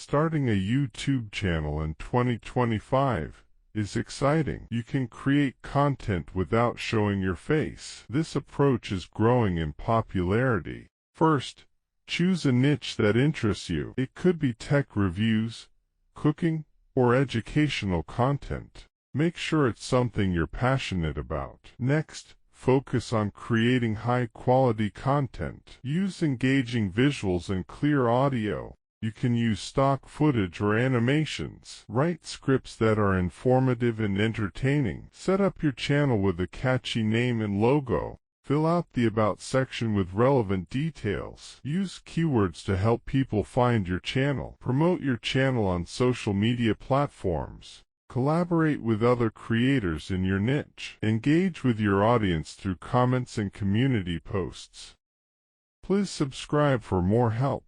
Starting a YouTube channel in 2025 is exciting. You can create content without showing your face. This approach is growing in popularity. First, choose a niche that interests you. It could be tech reviews, cooking, or educational content. Make sure it's something you're passionate about. Next, focus on creating high-quality content. Use engaging visuals and clear audio. You can use stock footage or animations. Write scripts that are informative and entertaining. Set up your channel with a catchy name and logo. Fill out the About section with relevant details. Use keywords to help people find your channel. Promote your channel on social media platforms. Collaborate with other creators in your niche. Engage with your audience through comments and community posts. Please subscribe for more help.